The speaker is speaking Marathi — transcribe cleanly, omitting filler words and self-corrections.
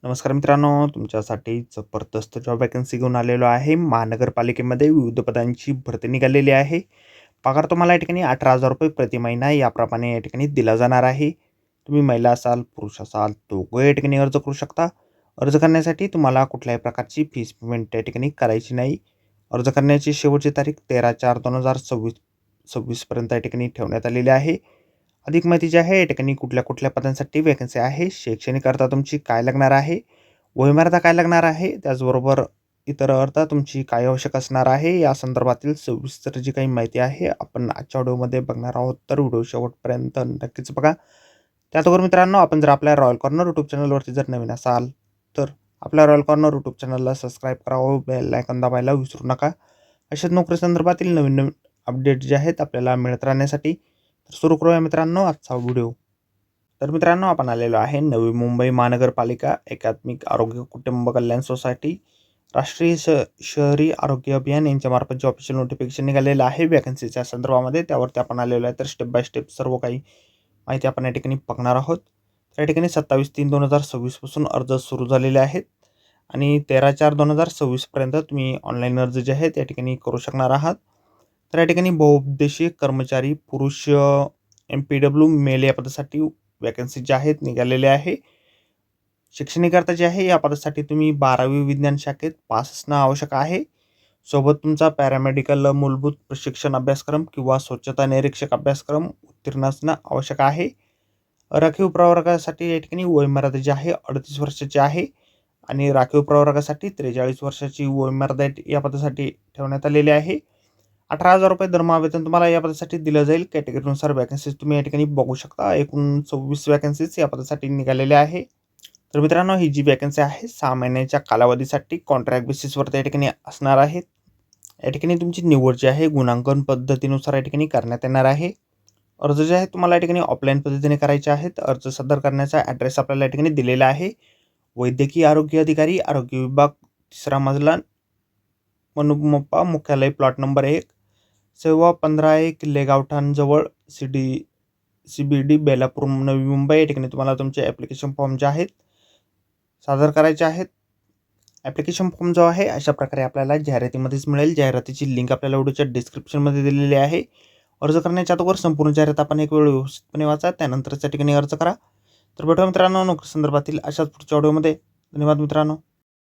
नमस्कार मित्रांनो, तुमच्यासाठी जबरदस्त जॉब वॅकन्सी घेऊन आलेलो आहे. महानगरपालिकेमध्ये विविध पदांची भरती निघालेली आहे. पगार तुम्हाला या ठिकाणी ₹18,000 प्रति महिना याप्रमाणे या ठिकाणी दिला जाणार आहे. तुम्ही महिला असाल, पुरुष असाल, दोघं या ठिकाणी अर्ज करू शकता. अर्ज करण्यासाठी तुम्हाला कुठल्याही प्रकारची फीस पेमेंट या ठिकाणी करायची नाही. अर्ज करण्याची शेवटची तारीख 13/4/2026 पर्यंत या ठिकाणी ठेवण्यात आलेली आहे. अधिक माहिती जी आहे या ठिकाणी कुठल्या पदांसाठी वॅकन्सी आहे, शैक्षणिक अर्हता तुमची काय लागणार आहे, वयोमर्यादा काय लागणार आहे, त्याचबरोबर इतर अर्हता तुमची काय आवश्यक असणार आहे, या संदर्भातील सविस्तर जी काही माहिती आहे आपण आजच्या व्हिडिओमध्ये बघणार आहोत. तर व्हिडिओ शेवटपर्यंत नक्कीच बघा. त्याचबरोबर मित्रांनो, आपण जर आपल्या रॉयल कॉर्नर यूट्यूब चॅनलवरती जर नवीन असाल तर आपल्या रॉयल कॉर्नर यूट्यूब चॅनलला सबस्क्राईब करावं, बेल आयकॉन दाबायला विसरू नका. अशाच नोकरी संदर्भातील नवीन नवीन अपडेट जे आहेत आपल्याला मिळत राहण्यासाठी. तर सुरू करूया मित्रांनो आजचा व्हिडिओ. तर मित्रांनो, आपण आलेलो आहे नवी मुंबई महानगरपालिका एकात्मिक आरोग्य कुटुंब कल्याण सोसायटी राष्ट्रीय शहरी आरोग्य अभियान यांच्यामार्फत जे ऑफिशियल नोटिफिकेशन निघालेलं आहे वॅकन्सीच्या संदर्भामध्ये, त्यावरती आपण आलेलो आहे. तर स्टेप बाय स्टेप सर्व काही माहिती आपण या ठिकाणी बघणार आहोत. त्या ठिकाणी 27/3/2026 पासून अर्ज सुरू झालेले आहेत आणि 13/4/2026 पर्यंत तुम्ही ऑनलाईन अर्ज जे आहेत या ठिकाणी करू शकणार आहात. तर या ठिकाणी बहुउद्देशीय कर्मचारी पुरुष MPW मेल या पदासाठी वॅकन्सी जे आहेत निघालेले आहे. शैक्षणिक जे आहे या पदासाठी तुम्ही 12वी विज्ञान शाखेत पास असणं आवश्यक आहे. सोबत तुमचा पॅरामेडिकल मूलभूत प्रशिक्षण अभ्यासक्रम किंवा स्वच्छता निरीक्षक अभ्यासक्रम उत्तीर्ण असणं आवश्यक आहे. राखीव प्रवर्गासाठी या ठिकाणी वयोमर्यादा जी आहे 38 वर्षाची आहे आणि राखीव प्रवर्गासाठी 43 वर्षाची वयोमर्यादा या पदासाठी ठेवण्यात आलेली आहे. ₹18,000 दरमहा वेतन तुम्हाला या पदासाठी दिलं जाईल. कॅटेगरीनुसार वॅकन्सीज तुम्ही या ठिकाणी बघू शकता. एकूण 26 वॅकन्सीज या पदासाठी निघालेल्या आहे. तर मित्रांनो, ही जी वॅकन्सी आहे 6 महिन्याच्या कालावधीसाठी कॉन्ट्रॅक्ट बेसिसवर या ठिकाणी असणार आहे. या ठिकाणी तुमची निवड जी आहे गुणांकन पद्धतीनुसार या ठिकाणी करण्यात येणार आहे. अर्ज जे आहे तुम्हाला या ठिकाणी ऑफलाईन पद्धतीने करायचे आहेत. अर्ज सादर करण्याचा ॲड्रेस आपल्याला या ठिकाणी दिलेला आहे. वैद्यकीय आरोग्य अधिकारी, आरोग्य विभाग, 3रा मजला, मनपा मुख्यालय, प्लॉट नंबर 1, सेवा 15 किल्ले गावठाणजवळ, CBD बेलापूर, नवी मुंबई. या ठिकाणी तुम्हाला तुमचे ॲप्लिकेशन फॉर्म जे आहेत सादर करायचे आहेत. ॲप्लिकेशन फॉर्म जो आहे अशा प्रकारे आपल्याला जाहिरातीमध्येच मिळेल. जाहिरातीची लिंक आपल्याला व्हिडिओच्या डिस्क्रिप्शनमध्ये दिलेली आहे. अर्ज करण्याच्या अगोदर संपूर्ण जाहिरात आपण एक वेळ व्यवस्थितपणे वाचा, त्यानंतरच त्या ठिकाणी अर्ज करा. तर भेटूया मित्रांनो नोकरी संदर्भातील अशाच पुढच्या व्हिडिओमध्ये. धन्यवाद मित्रांनो.